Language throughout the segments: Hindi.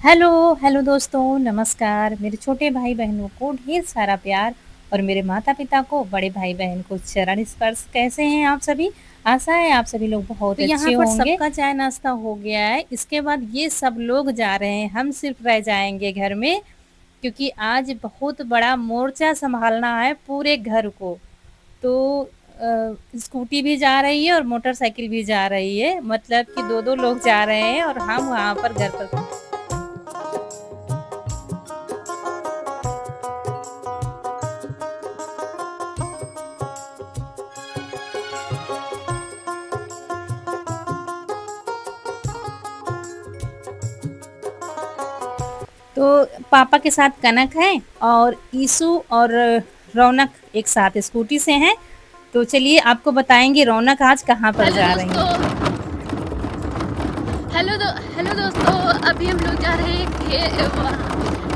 हेलो, हेलो दोस्तों, नमस्कार। मेरे छोटे भाई-बहनों को ढेर सारा प्यार और मेरे माता-पिता को, बड़े भाई-बहन को चरण स्पर्श। कैसे हैं आप सभी? आशा है आप सभी लोग बहुत तो यहाँ अच्छे पर होंगे। सबका चाय-नाश्ता हो गया है, इसके बाद ये सब लोग जा रहे हैं, हम सिर्फ रह जाएँगे घर में, क्योंकि आज बहुत बड़ा मोर्चा सँभालना है पूरे घर को। तो स्कूटी भी जा रही है और मोटरसाइकिल भी जा रही है, मतलब कि 2-2 लोग जा रहे हैं और हम वहाँ पर घर पर तो पापा के साथ कनक है और ईशु और रौनक एक साथ स्कूटी से हैं। तो चलिए आपको बताएँगे रौनक आज कहाँ पर हेलो जा रही दोस्तों। हैं। हेलो दोस्तों, अभी हम लोग जा रहे हैं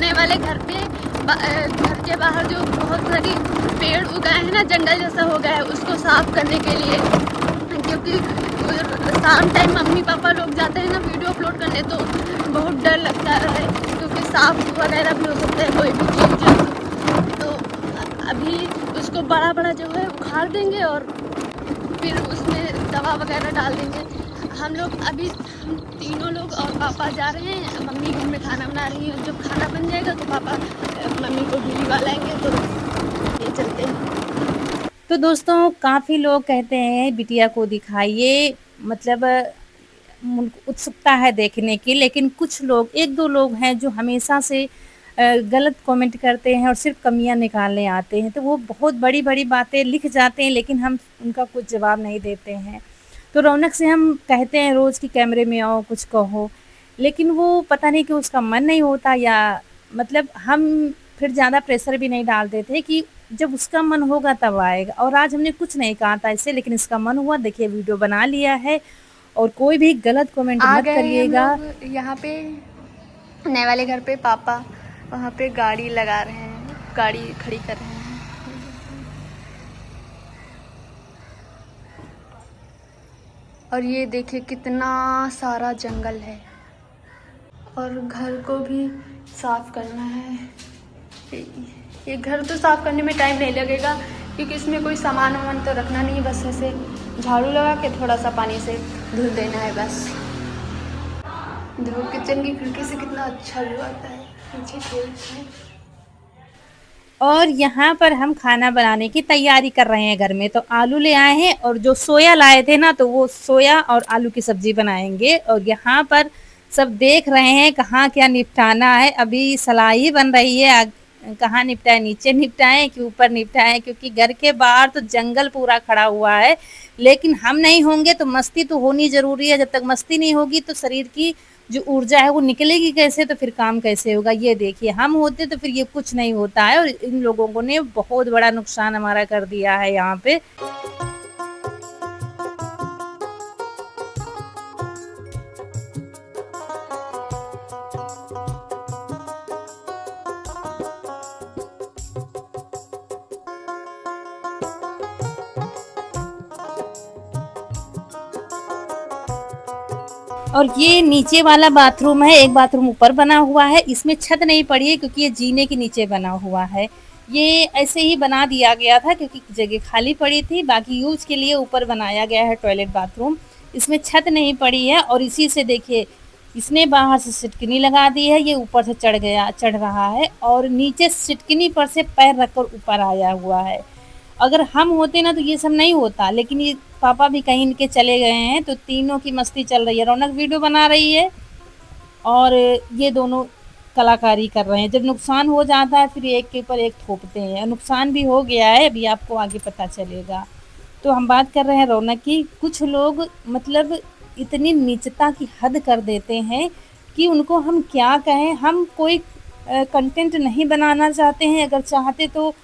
नए वाले घर पे। घर के बाहर जो बहुत सारी पेड़ उगाए हैं ना, जंगल जैसा हो गया है, उसको साफ करने के लिए। क्योंकि शाम टाइम मम्मी पापा लोग जाते हैं ना वीडियो अपलोड करने, तो बहुत डर लगता है क्योंकि सांप वगैरह भी हो सकता है, कोई भी जीव जंतु। तो अभी उसको बड़ा बड़ा जो है उखाड़ देंगे और फिर उसमें दवा वगैरह डाल देंगे। हम लोग अभी हम तीनों लोग और पापा जा रहे हैं। मम्मी घर में खाना बना रही है, जब खाना बन जाएगा तो पापा मम्मी को भिजवा लाएंगे, तो ये चलते हैं। तो दोस्तों काफ़ी लोग कहते हैं बिटिया को दिखाइए, मतलब उत्सुकता है देखने की, लेकिन कुछ लोग 1-2 लोग हैं जो हमेशा से गलत कमेंट करते हैं और सिर्फ़ कमियाँ निकालने आते हैं। तो वो बहुत बड़ी-बड़ी बातें लिख जाते हैं, लेकिन हम उनका कुछ जवाब नहीं देते हैं। तो रौनक से हम कहते हैं रोज़ कि कैमरे में आओ, कुछ कहो, लेकिन वो पता नहीं क्यों उसका मन नहीं होता, या मतलब हम फिर ज़्यादा प्रेशर भी नहीं डालते थे कि जब उसका मन होगा तब आएगा। और आज हमने कुछ नहीं कहा था इससे, लेकिन इसका मन हुआ, देखिए वीडियो बना लिया है। और कोई भी गलत कमेंट आ मत गए हैं हम करिएगा। लोग यहाँ पे नए वाले घर पे। पापा वहाँ पे गाड़ी लगा रहे हैं, गाड़ी खड़ी कर रहे हैं। और ये देखिए कितना सारा जंगल है, और घर को भी साफ करना है। ये घर तो साफ करने में टाइम नहीं लगेगा, क्योंकि इसमें कोई सामान वामान तो रखना नहीं है, बस ऐसे झाड़ू लगा के थोड़ा सा पानी से धुल देना है बस। देखो किचन की खिड़की से कितना अच्छा व्यू आता है, पीछे खेत है। और यहाँ पर हम खाना बनाने की तैयारी कर रहे हैं घर में। तो आलू ले आए हैं, और जो सोया लाए थे ना, तो वो सोया और आलू की सब्जी बनाएंगे। और यहाँ पर सब देख रहे हैं कहाँ क्या निपटाना है। अभी सलाई बन रही है, कहाँ निपटाए, नीचे निपटाएं कि ऊपर निपटाएं, क्योंकि घर के बाहर तो जंगल पूरा खड़ा हुआ है। लेकिन हम नहीं होंगे तो मस्ती तो होनी जरूरी है। जब तक मस्ती नहीं होगी तो शरीर की जो ऊर्जा है वो निकलेगी कैसे, तो फिर काम कैसे होगा। ये देखिए हम होते तो फिर ये कुछ नहीं होता है, और इन लोगों ने बहुत बड़ा नुकसान हमारा कर दिया है यहाँ पे। और ये नीचे वाला बाथरूम है, एक बाथरूम ऊपर बना हुआ है। इसमें छत नहीं पड़ी है क्योंकि ये जीने के नीचे बना हुआ है। ये ऐसे ही बना दिया गया था क्योंकि जगह खाली पड़ी थी, बाकी यूज के लिए ऊपर बनाया गया है टॉयलेट बाथरूम। इसमें छत नहीं पड़ी है, और इसी से देखिए इसने बाहर से सिटकिनी लगा दी है, ये ऊपर से चढ़ रहा है, और नीचे सिटकिनी पर से पैर रखकर ऊपर आया हुआ है। अगर हम होते ना तो ये सब नहीं होता, लेकिन ये पापा भी कहीं इनके चले गए हैं, तो तीनों की मस्ती चल रही है। रौनक वीडियो बना रही है और ये दोनों कलाकारी कर रहे हैं। जब नुकसान हो जाता है फिर एक के ऊपर एक थोपते हैं। नुकसान भी हो गया है, अभी आपको आगे पता चलेगा। तो हम बात कर रहे हैं रौनक की। कुछ लोग मतलब इतनी नीचता की हद कर देते हैं कि उनको हम क्या कहें। हम कोई कंटेंट नहीं बनाना चाहते हैं, अगर चाहते तो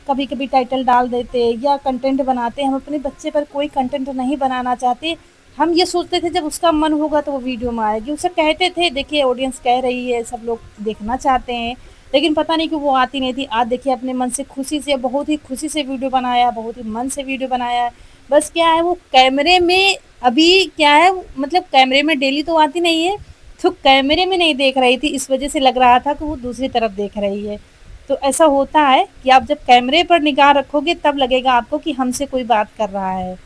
कभी कभी टाइटल डाल देते या कंटेंट बनाते। हम अपने बच्चे पर कोई कंटेंट नहीं बनाना चाहते। हम ये सोचते थे जब उसका मन होगा तो वो वीडियो में आएगी। उसे कहते थे देखिए ऑडियंस कह रही है, सब लोग देखना चाहते हैं, लेकिन पता नहीं क्यों वो आती नहीं थी। आज देखिए अपने मन से खुशी से, बहुत ही खुशी से वीडियो बनाया, बहुत ही मन से वीडियो बनाया। बस क्या है वो कैमरे में अभी क्या है, मतलब कैमरे में डेली तो आती नहीं है, तो कैमरे में नहीं देख रही थी, इस वजह से लग रहा था कि वो दूसरी तरफ देख रही है। तो ऐसा होता है कि आप जब कैमरे पर निगाह रखोगे तब लगेगा आपको कि हमसे कोई बात कर रहा है।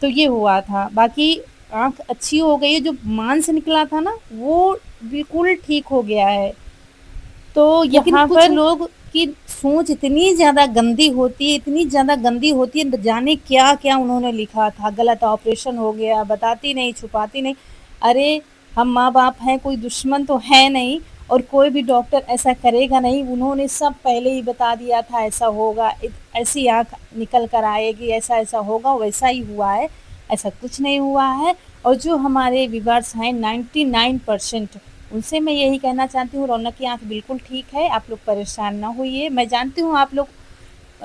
तो ये हुआ था। बाकी आँख अच्छी हो गई है, जो मांस निकला था ना वो बिल्कुल ठीक हो गया है। तो लेकिन यहाँ कुछ पर लोग की सोच इतनी ज़्यादा गंदी होती है, इतनी ज़्यादा गंदी होती है, न जाने क्या-क्या उन्होंने लिखा था, गलत ऑपरेशन हो गया, बताती नहीं, छुपाती नहीं। अरे! हम माँ-बाप हैं, कोई दुश्मन तो है नहीं और कोई भी डॉक्टर ऐसा करेगा नहीं। उन्होंने सब पहले ही बता दिया था ऐसा होगा, ऐसी आँख निकल कर आएगी, ऐसा-ऐसा होगा, वैसा ही हुआ है। ऐसा कुछ नहीं हुआ है और जो हमारे व्यूअर्स हैं 99% उनसे मैं यही कहना चाहती हूँ रौनक की आँख बिल्कुल ठीक है, आप लोग परेशान ना होइए। मैं जानती हूँ आप लोग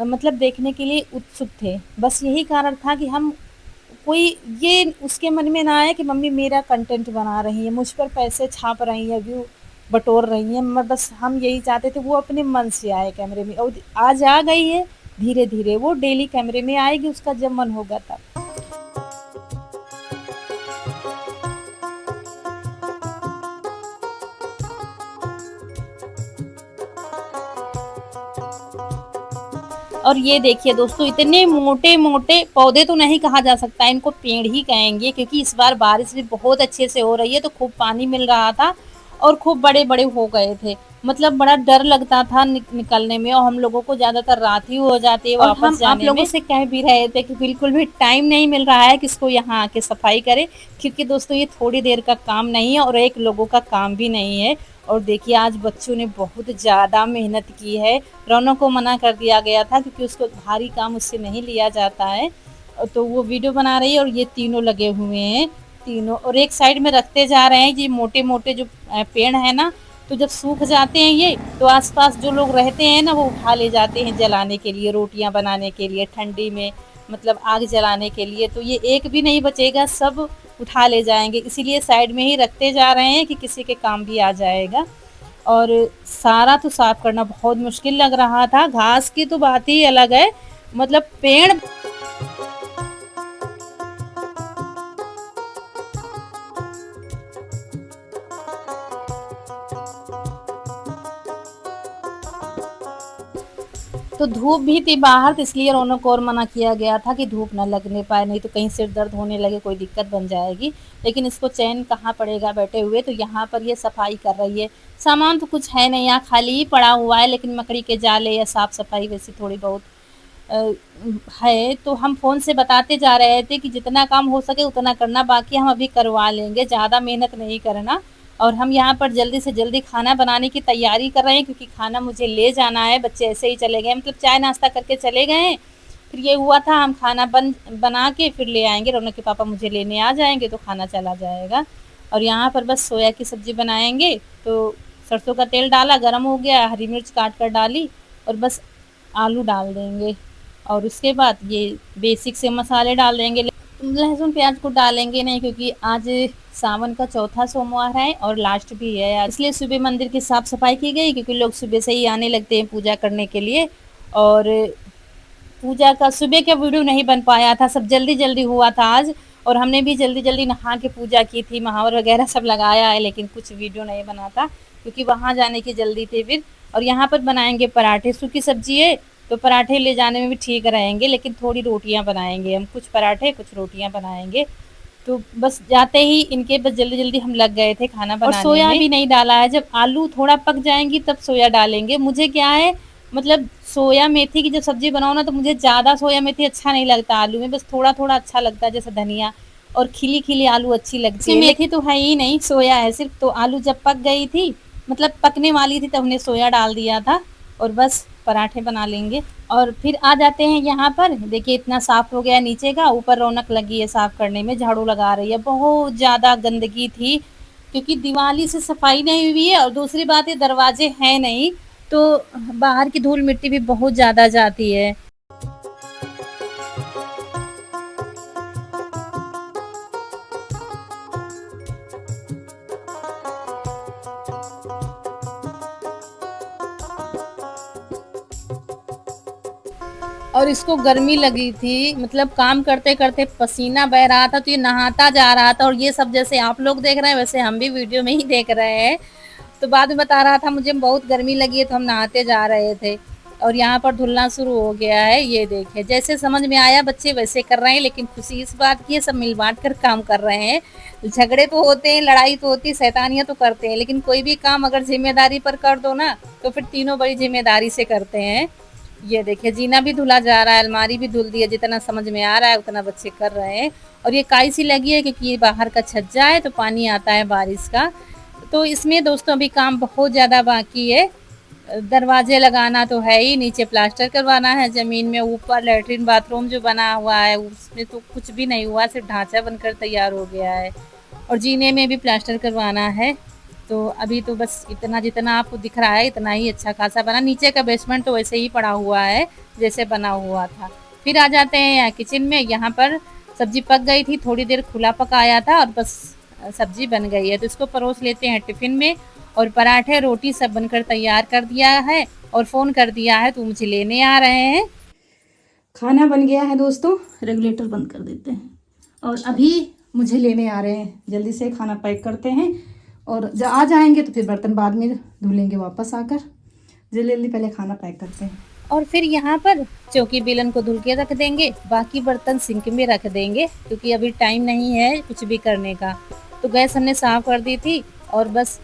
मतलब देखने के लिए उत्सुक थे। बस यही कारण था कि हम कोई ये उसके मन में ना आए कि मम्मी मेरा कंटेंट बना रही हैं, मुझ पर पैसे छाप रही हैं, व्यू बटोर रही हैं। मैं बस हम यही चाहते थे वो अपने मन से आए कैमरे में और आज आ गई है, धीरे-धीरे वो डेली कैमरे में आएगी उसका जब मन होगा तब। और ये देखिए दोस्तों इतने मोटे-मोटे पौधे तो नहीं कहा जा सकता, इनको पेड़ ही कहेंगे क्योंकि इस बार बारिश भी बहुत अच्छे से हो रही है तो खूब पानी मिल रहा था और खूब बड़े-बड़े हो गए थे। मतलब बड़ा डर लगता था निकलने में और हम लोगों को ज़्यादातर रात ही हो जाती है और वापस हम आप जाने लोगों में। से कह भी रहे थे कि बिल्कुल भी टाइम नहीं मिल रहा है कि इसको यहाँ आके सफाई करे क्योंकि दोस्तों ये थोड़ी देर का काम नहीं है और एक लोगों का काम भी नहीं है। और देखिए आज बच्चों ने बहुत ज़्यादा मेहनत की है। रौनक को मना कर दिया गया था क्योंकि उसको भारी काम उससे नहीं लिया जाता है। तो वो वीडियो बना रही है और ये तीनों लगे हुए हैं, तीनों और एक साइड में रखते जा रहे हैं। ये मोटे-मोटे जो पेड़ है ना, तो जब सूख जाते हैं ये तो आस-पास जो लोग रहते हैं ना वो उठा ले जाते हैं जलाने के लिए, रोटियाँ बनाने के लिए, ठंडी में मतलब आग जलाने के लिए। तो ये एक भी नहीं बचेगा, सब उठा ले जाएँगे। इसीलिए साइड में ही रखते जा रहे हैं कि किसी के काम भी आ जाएगा। और सारा तो साफ करना बहुत मुश्किल लग रहा था। घास की तो बात ही अलग है, मतलब पेड़ तो धूप भी थी बाहर तो इसलिए रौनक को और मना किया गया था कि धूप ना लगने पाए, नहीं तो कहीं सिर दर्द होने लगे कोई दिक्कत बन जाएगी। लेकिन इसको चैन कहाँ पड़ेगा बैठे हुए, तो यहाँ पर ये सफाई कर रही है। सामान तो कुछ है नहीं, यहाँ खाली ही पड़ा हुआ है, लेकिन मकड़ी के जाले या साफ सफाई वैसी थोड़ी बहुत अ, है। तो हम फ़ोन से बताते जा रहे थे कि जितना काम हो सके उतना करना, बाकी हम अभी करवा लेंगे, ज़्यादा मेहनत नहीं करना। और हम यहाँ पर जल्दी से जल्दी खाना बनाने की तैयारी कर रहे हैं क्योंकि खाना मुझे ले जाना है। बच्चे ऐसे ही चले गए, मतलब चाय नाश्ता करके चले गए हैं। फिर ये हुआ था हम खाना बना के फिर ले आएँगे, रौनक के पापा मुझे लेने आ जाएँगे तो खाना चला जाएगा। और यहाँ पर बस सोया की सब्ज़ी बनाएँगे, तो सरसों का तेल डाला, गरम हो गया, हरी मिर्च काट कर डाली और बस आलू डाल देंगे। और उसके बाद ये बेसिक से मसाले डाल देंगे। लहसुन प्याज को डालेंगे नहीं क्योंकि आज सावन का चौथा सोमवार है और लास्ट भी है आज, इसलिए सुबह मंदिर की साफ सफाई की गई क्योंकि लोग सुबह से ही आने लगते हैं पूजा करने के लिए। और पूजा का सुबह का वीडियो नहीं बन पाया था, सब जल्दी जल्दी हुआ था आज। और हमने भी जल्दी जल्दी नहा के पूजा की थी, महावर वगैरह सब लगाया है, लेकिन कुछ वीडियो नहीं बना था क्योंकि वहाँ जाने की जल्दी थी फिर। और यहाँ पर बनाएंगे पराठे, सूखी सब्जी है तो पराठे ले जाने में भी ठीक रहेंगे, लेकिन थोड़ी रोटियां बनाएंगे हम, कुछ पराठे कुछ रोटियां बनाएंगे। तो बस जाते ही इनके बस जल्दी जल्दी हम लग गए थे खाना बनाने में। और सोया भी नहीं डाला है, जब आलू थोड़ा पक जाएंगी तब सोया डालेंगे। मुझे क्या है मतलब सोया मेथी की जब सब्जी बनाओ ना तो मुझे ज़्यादा सोया मेथी अच्छा नहीं लगता आलू में, बस थोड़ा थोड़ा अच्छा लगता है जैसे धनिया और खिली खिली आलू अच्छी लगती है। मेथी तो है ही नहीं, सोया है सिर्फ। तो आलू जब पक गई थी मतलब पकने वाली थी तब हमने सोया डाल दिया था और बस पराठे बना लेंगे। और फिर आ जाते हैं यहाँ पर, देखिए इतना साफ हो गया नीचे का, ऊपर रौनक लगी है साफ करने में, झाड़ू लगा रही है। बहुत ज़्यादा गंदगी थी क्योंकि दिवाली से सफाई नहीं हुई है और दूसरी बात है दरवाजे हैं नहीं, तो बाहर की धूल मिट्टी भी बहुत ज़्यादा जाती है। और इसको गर्मी लगी थी, मतलब काम करते करते पसीना बह रहा था, तो ये नहाता जा रहा था। और ये सब जैसे आप लोग देख रहे हैं वैसे हम भी वीडियो में ही देख रहे हैं। तो बाद में बता रहा था मुझे बहुत गर्मी लगी है, तो हम नहाते जा रहे थे। और यहाँ पर धुलना शुरू हो गया है, ये देखिए जैसे समझ में आया बच्चे वैसे कर रहे हैं। लेकिन खुशी इस बात की है सब मिल बांट कर काम कर रहे हैं। झगड़े तो होते हैं, लड़ाई तो होती है, शैतानियां तो करते हैं, लेकिन कोई भी काम अगर जिम्मेदारी पर कर दो ना तो फिर तीनों बड़ी जिम्मेदारी से करते हैं। ये देखिए जीना भी धुला जा रहा है, अलमारी भी धुल दी है, जितना समझ में आ रहा है उतना बच्चे कर रहे हैं। और ये काई सी लगी है क्योंकि ये बाहर का छज्जा है, तो पानी आता है बारिश का। तो इसमें दोस्तों अभी काम बहुत ज़्यादा बाकी है। दरवाजे लगाना तो है ही, नीचे प्लास्टर करवाना है ज़मीन में, ऊपर लेटरिन बाथरूम जो बना हुआ है उसमें तो कुछ भी नहीं हुआ, सिर्फ ढांचा बनकर तैयार हो गया है। और जीने में भी प्लास्टर करवाना है। तो अभी तो बस इतना जितना आपको दिख रहा है इतना ही अच्छा खासा बना। नीचे का बेसमेंट तो वैसे ही पड़ा हुआ है जैसे बना हुआ था। फिर आ जाते हैं यहाँ किचन में। यहाँ पर सब्जी पक गई थी, थोड़ी देर खुला पकाया था और बस सब्जी बन गई है। तो इसको परोस लेते हैं टिफ़िन में। और पराठे रोटी सब बनकर तैयार कर दिया है और फ़ोन कर दिया है तो मुझे लेने आ रहे हैं। खाना बन गया है दोस्तों, रेगुलेटर बंद कर देते हैं और अभी मुझे लेने आ रहे हैं। जल्दी से खाना पैक करते हैं और जब आ जाएंगे तो फिर बर्तन बाद में धुलेंगे वापस आकर। जल्दी जल्दी पहले खाना पैक करते हैं। और फिर यहाँ पर चौकी बेलन को धुल के रख देंगे, बाकी बर्तन सिंक में रख देंगे क्योंकि अभी टाइम नहीं है कुछ भी करने का। तो गैस हमने साफ़ कर दी थी और बस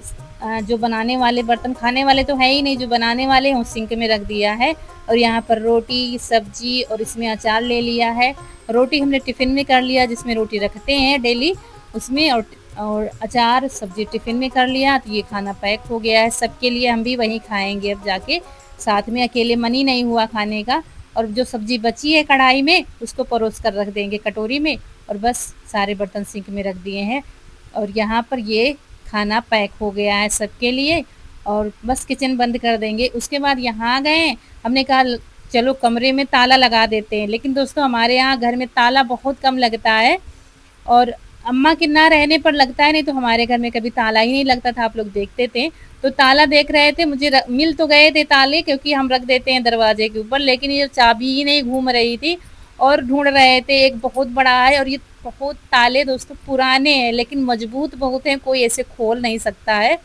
जो बनाने वाले बर्तन, खाने वाले तो है ही नहीं, जो बनाने वाले हैं सिंक में रख दिया है। और यहाँ पर रोटी सब्जी और इसमें अचार ले लिया है। रोटी हमने टिफ़िन में कर लिया जिसमें रोटी रखते हैं डेली उसमें, और अचार सब्जी टिफ़िन में कर लिया। तो ये खाना पैक हो गया है सबके लिए, हम भी वहीं खाएंगे अब जाके साथ में, अकेले मन ही नहीं हुआ खाने का। और जो सब्जी बची है कढ़ाई में उसको परोस कर रख देंगे कटोरी में। और बस सारे बर्तन सिंक में रख दिए हैं और यहाँ पर ये खाना पैक हो गया है सबके लिए। और बस किचन बंद कर देंगे। उसके बाद यहाँ गए, हमने कहा चलो कमरे में ताला लगा देते हैं। लेकिन दोस्तों हमारे यहाँ घर में ताला बहुत कम लगता है और अम्मा के ना रहने पर लगता है, नहीं तो हमारे घर में कभी ताला ही नहीं लगता था, आप लोग देखते थे। तो ताला देख रहे थे, मुझे मिल तो गए थे ताले क्योंकि हम रख देते हैं दरवाजे के ऊपर, लेकिन ये चाबी ही नहीं घूम रही थी और ढूंढ रहे थे। एक बहुत बड़ा है और ये बहुत ताले दोस्तों पुराने हैं लेकिन मजबूत बहुत हैं, कोई ऐसे खोल नहीं सकता है।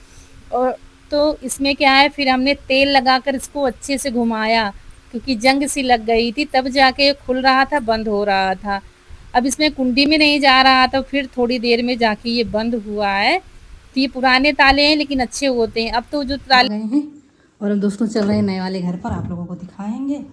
और तो इसमें क्या है, फिर हमने तेल लगाकर इसको अच्छे से घुमाया क्योंकि जंग सी लग गई थी, तब जाके ये खुल रहा था, बंद हो रहा था। अब इसमें कुंडी में नहीं जा रहा था, फिर थोड़ी देर में जाके ये बंद हुआ है। तो ये पुराने ताले हैं लेकिन अच्छे होते हैं। अब तो जो ताले गए हैं और अब दोस्तों चल रहे हैं नए वाले घर पर, आप लोगों को दिखाएंगे।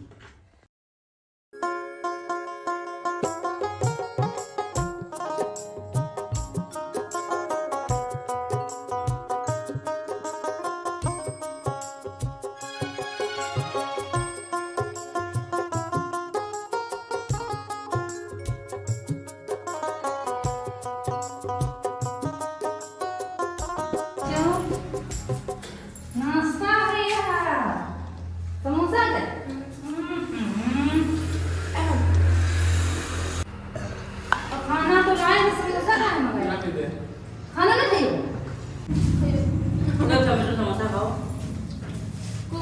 नाश्ता है यार, समोसा है। खाना तो लाए हैं, समोसा लाए मगर खाना ना खाइयो। समोसा खाओ। को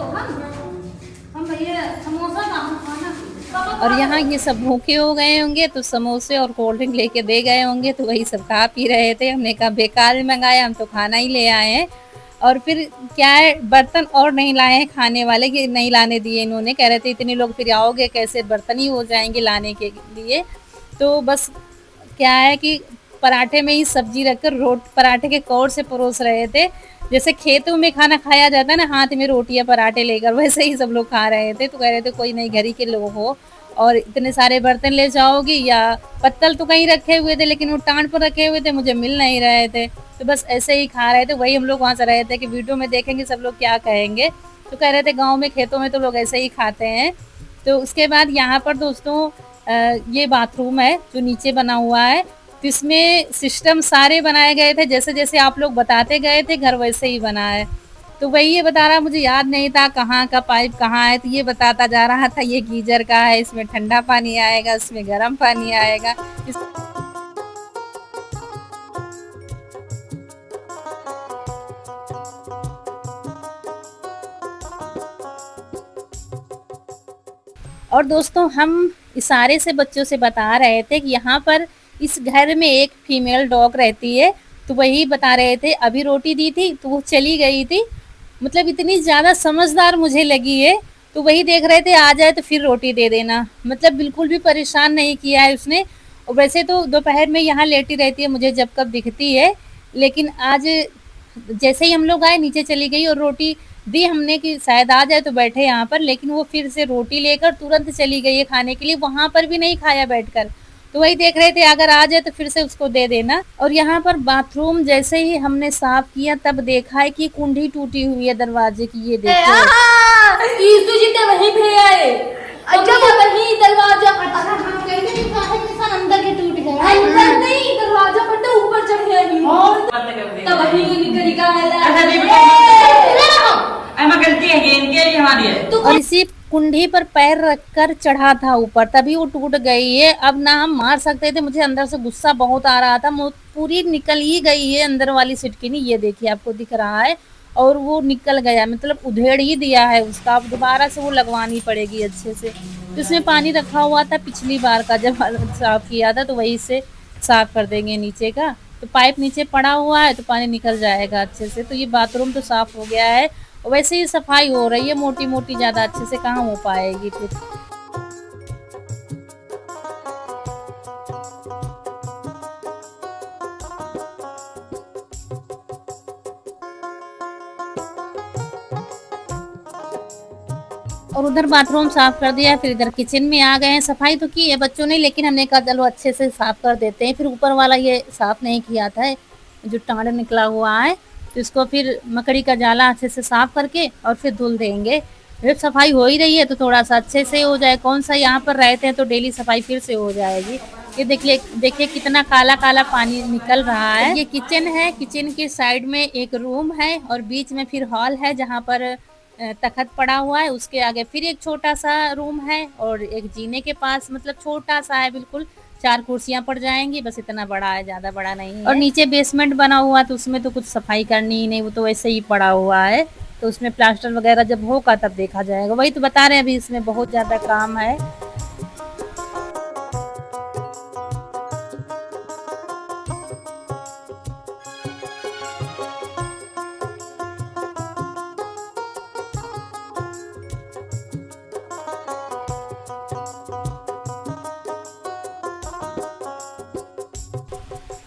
हम भैया समोसा खाना। और यहाँ ये सब भूखे हो गए होंगे तो समोसे और कोल्ड ड्रिंक लेके दे गए होंगे, तो वही सब खा पी रहे थे। हमने कहा बेकार में मंगाया, हम तो खाना ही ले आए हैं। और फिर क्या है, बर्तन और नहीं लाए हैं खाने वाले, कि नहीं लाने दिए इन्होंने, कह रहे थे इतने लोग फिर आओगे कैसे, बर्तन ही हो जाएंगे लाने के लिए। तो बस क्या है कि पराठे में ही सब्जी रखकर पराठे के कौर से परोस रहे थे। जैसे खेतों में खाना खाया जाता है ना, हाथ में रोटियां पराठे लेकर, वैसे ही सब लोग खा रहे थे। तो कह रहे थे कोई नहीं घर ही के लोग हो और इतने सारे बर्तन ले जाओगी, या पत्तल तो कहीं रखे हुए थे लेकिन वो टांड पर रखे हुए थे, मुझे मिल नहीं रहे थे। तो बस ऐसे ही खा रहे थे। वही हम लोग वहाँ से रहे थे कि वीडियो में देखेंगे सब लोग क्या कहेंगे। तो कह रहे थे गाँव में खेतों में तो लोग ऐसे ही खाते हैं। तो उसके बाद यहाँ पर दोस्तों ये बाथरूम है जो नीचे बना हुआ है। तो इसमें सिस्टम सारे बनाए गए थे, जैसे जैसे आप लोग बताते गए थे घर वैसे ही बना है। तो वही ये बता रहा, मुझे याद नहीं था कहाँ का पाइप कहाँ है, तो ये बताता जा रहा था ये गीजर का है, इसमें ठंडा पानी आएगा, इसमें गर्म पानी आएगा। और दोस्तों हम इशारे से बच्चों से बता रहे थे कि यहाँ पर इस घर में एक फीमेल डॉग रहती है, तो वही बता रहे थे। अभी रोटी दी थी तो वो चली गई थी, मतलब इतनी ज़्यादा समझदार मुझे लगी है। तो वही देख रहे थे, आ जाए तो फिर रोटी दे देना, मतलब बिल्कुल भी परेशान नहीं किया है उसने। और वैसे तो दोपहर में यहाँ लेटी रहती है, मुझे जब कब दिखती है, लेकिन आज जैसे ही हम लोग आए नीचे चली गई और रोटी दी हमने कि शायद आ जाए तो बैठे यहाँ पर, लेकिन वो फिर से रोटी लेकर तुरंत चली गई है खाने के लिए, वहाँ पर भी नहीं खाया बैठकर। तो वही देख रहे थे अगर आ जाए तो फिर से उसको दे देना। और यहाँ पर बाथरूम जैसे ही हमने साफ किया तब देखा है कि कुंडी टूटी हुई है दरवाजे की, ये देखो। यीशु जी ते वहीं पे आए। अच्छा वो वहीं दरवाजा अंदर के टूट गया। अंदर नहीं, दरवाजा पर तो ऊपर चढ़ गया ही। तब वहीं निकल गलती है इनके हमारी है। और इसी कुंडी पर पैर रखकर चढ़ा था ऊपर, तभी वो टूट गई है। अब ना हम मार सकते थे, मुझे अंदर से गुस्सा बहुत आ रहा था, पूरी निकल ही गई है अंदर वाली सिटकिनी, ये देखिए आपको दिख रहा है। और वो निकल गया, मतलब उधेड़ ही दिया है उसका। अब दोबारा से वो लगवानी पड़ेगी अच्छे से। तो इसमें पानी रखा हुआ था पिछली बार का, जब साफ किया था, तो वही से साफ कर देंगे नीचे का। तो पाइप नीचे पड़ा हुआ है तो पानी निकल जाएगा अच्छे से। तो ये बाथरूम तो साफ हो गया है, वैसे ही सफाई हो रही है मोटी मोटी, ज़्यादा अच्छे से कहाँ हो पाएगी फिर। और उधर बाथरूम साफ कर दिया, फिर इधर किचन में आ गए हैं। सफाई तो की है बच्चों ने, लेकिन हमने कहा चलो अच्छे से साफ कर देते हैं। फिर ऊपर वाला ये साफ नहीं किया था, जो टाँड़ निकला हुआ है, तो इसको फिर मकड़ी का जाला अच्छे से साफ करके और फिर धुल देंगे। जब सफाई हो ही रही है तो थोड़ा सा अच्छे से हो जाए, कौन सा यहाँ पर रहते हैं तो डेली सफाई फिर से हो जाएगी। ये देखिए कितना काला काला पानी निकल रहा है। ये किचन है, किचन के साइड में एक रूम है और बीच में फिर हॉल है जहाँ पर तखत पड़ा हुआ है। उसके आगे फिर एक छोटा सा रूम है और एक जीने के पास, मतलब छोटा सा है बिल्कुल, 4 कुर्सियां पड़ जाएंगी, बस इतना बड़ा है, ज़्यादा बड़ा नहीं है। और नीचे बेसमेंट बना हुआ तो उसमें तो कुछ सफाई करनी ही नहीं, वो तो वैसे ही पड़ा हुआ है। तो उसमें प्लास्टर वगैरह जब होगा तब देखा जाएगा। वही तो बता रहे हैं, अभी इसमें बहुत ज़्यादा काम है।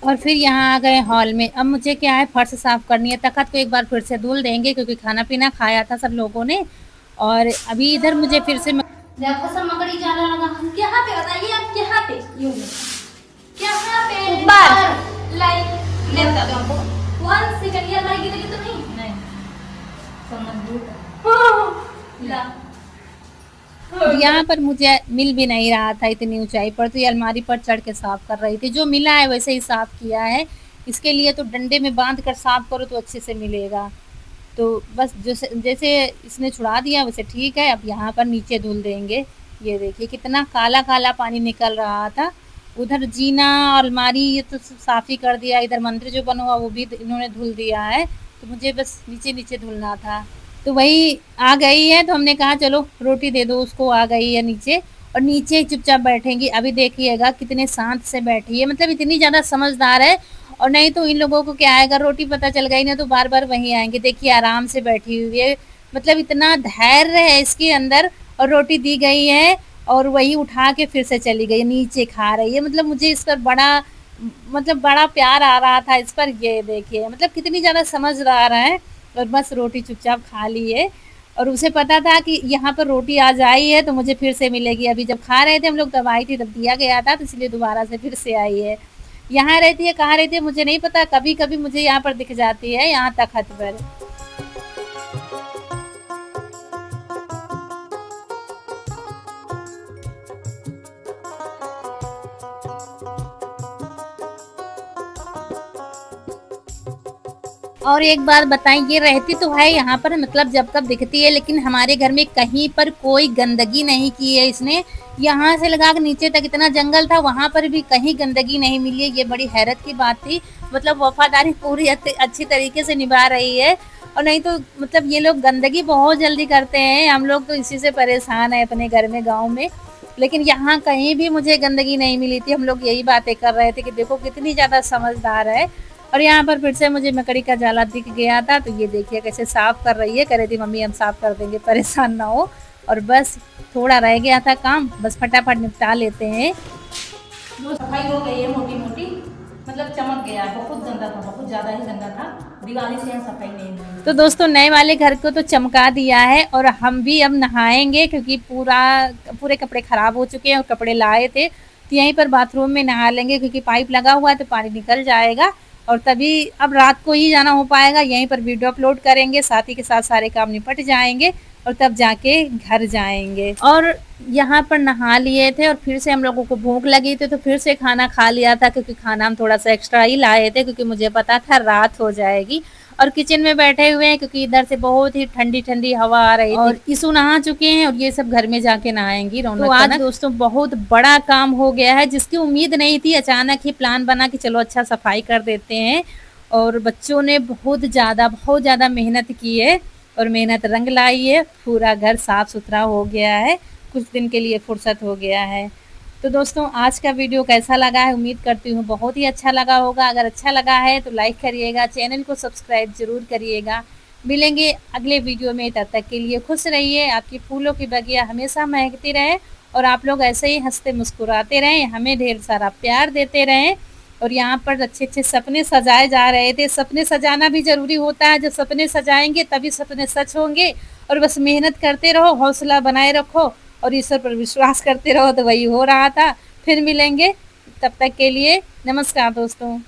और फिर यहाँ आ गए हॉल में। अब मुझे क्या है, फर्श साफ करनी है। तखत को एक बार फिर से धुल देंगे क्योंकि खाना पीना खाया था सब लोगों ने। और अभी इधर मुझे फिर से देखो सब मकड़ी जाना लगा। हम कहाँ पे बताइए आप, कहाँ पे? यूं कहाँ पे? ऊपर लाइक लेफ्ट का 1 सेकंड ये अलमारी गिरेगी तो नहीं समझ ला। यहाँ पर मुझे मिल भी नहीं रहा था इतनी ऊंचाई पर, तो ये अलमारी पर चढ़ के साफ कर रही थी। जो मिला है वैसे ही साफ किया है। इसके लिए तो डंडे में बांध कर साफ करो तो अच्छे से मिलेगा। तो बस जैसे इसने छुड़ा दिया वैसे ठीक है। अब यहाँ पर नीचे धुल देंगे। ये देखिए कितना काला काला पानी निकल रहा था। उधर जीना अलमारी ये तो साफ ही कर दिया। इधर मंदिर जो बना हुआ वो भी इन्होंने धुल दिया है। तो मुझे बस नीचे नीचे धुलना था। तो वही आ गई है तो हमने कहा चलो रोटी दे दो उसको। आ गई है नीचे और नीचे चुपचाप बैठेंगी। अभी देखिएगा कितने शांत से बैठी है, मतलब इतनी ज़्यादा समझदार है। और नहीं तो इन लोगों को क्या है, अगर रोटी पता चल गई ना तो बार बार वहीं आएंगे। देखिए आराम से बैठी हुई है, मतलब इतना धैर्य है इसके अंदर। और रोटी दी गई है और वही उठा के फिर से चली गई, नीचे खा रही है। मतलब मुझे इस पर बड़ा प्यार आ रहा था इस पर। ये देखिए मतलब कितनी ज़्यादा समझदार है। और बस रोटी चुपचाप खा ली है। और उसे पता था कि यहाँ पर रोटी आज आई है तो मुझे फिर से मिलेगी। अभी जब खा रहे थे हम लोग तब आई थी, तब दिया गया था, तो इसलिए दोबारा से फिर से आई है। यहाँ रहती है, कहाँ रहती है मुझे नहीं पता। कभी कभी मुझे यहाँ पर दिख जाती है, यहाँ तखत पर। और एक बात बताएं, ये रहती तो है यहाँ पर, मतलब जब कब दिखती है, लेकिन हमारे घर में कहीं पर कोई गंदगी नहीं की है इसने। यहाँ से लगा के नीचे तक इतना जंगल था, वहाँ पर भी कहीं गंदगी नहीं मिली है। ये बड़ी हैरत की बात थी। मतलब वफादारी पूरी अच्छी तरीके से निभा रही है। और नहीं तो मतलब ये लोग गंदगी बहुत जल्दी करते हैं। हम लोग तो इसी से परेशान है अपने घर में, गाँव में। लेकिन यहाँ कहीं भी मुझे गंदगी नहीं मिली थी। हम लोग यही बातें कर रहे थे कि देखो कितनी ज़्यादा समझदार है। और यहाँ पर फिर से मुझे मकड़ी का जाला दिख गया था, तो ये देखिए कैसे साफ कर रही है। कह रही थी मम्मी हम साफ कर देंगे, परेशान ना हो। और बस थोड़ा रह गया था काम, बस फटाफट निपटा लेते हैं। जो सफाई हो गई है मोटी मोटी, मतलब चमक गया। बहुत गंदा था, बहुत ज़्यादा ही गंदा था। दिवाली से यहाँ सफाई नहीं हुई। तो दोस्तों नए वाले घर को तो चमका दिया है और हम भी अब नहाएंगे, क्योंकि पूरे कपड़े खराब हो चुके हैं और कपड़े लाए थे। तो यहीं पर बाथरूम में नहा लेंगे, क्योंकि पाइप लगा हुआ है तो पानी निकल जाएगा। और तभी अब रात को ही जाना हो पाएगा। यहीं पर वीडियो अपलोड करेंगे, साथ ही के साथ सारे काम निपट जाएंगे और तब जाके घर जाएंगे। और यहाँ पर नहा लिए थे और फिर से हम लोगों को भूख लगी थी, तो फिर से खाना खा लिया था, क्योंकि खाना हम थोड़ा सा एक्स्ट्रा ही लाए थे, क्योंकि मुझे पता था रात हो जाएगी। और किचन में बैठे हुए हैं, क्योंकि इधर से बहुत ही ठंडी ठंडी हवा आ रही थी। और ईसु नहा चुके हैं और ये सब घर में जाके नहाएंगी। तो आज दोस्तों बहुत बड़ा काम हो गया है, जिसकी उम्मीद नहीं थी। अचानक ही प्लान बना कि चलो अच्छा सफाई कर देते हैं। और बच्चों ने बहुत ज़्यादा मेहनत की है और मेहनत रंग लाई है। पूरा घर साफ सुथरा हो गया है, कुछ दिन के लिए फुर्सत हो गया है। तो दोस्तों आज का वीडियो कैसा लगा है, उम्मीद करती हूँ बहुत ही अच्छा लगा होगा। अगर अच्छा लगा है तो लाइक करिएगा, चैनल को सब्सक्राइब जरूर करिएगा। मिलेंगे अगले वीडियो में, तब तक के लिए खुश रहिए। आपकी फूलों की बगिया हमेशा महकती रहे और आप लोग ऐसे ही हंसते मुस्कुराते रहें, हमें ढेर सारा प्यार देते रहें। और यहाँ पर अच्छे अच्छे सपने सजाए जा रहे थे। सपने सजाना भी ज़रूरी होता है, जब सपने सजाएंगे तभी सपने सच होंगे। और बस मेहनत करते रहो, हौसला बनाए रखो और ईश्वर पर विश्वास करते रहो, तो वही हो रहा था। फिर मिलेंगे, तब तक के लिए नमस्कार दोस्तों।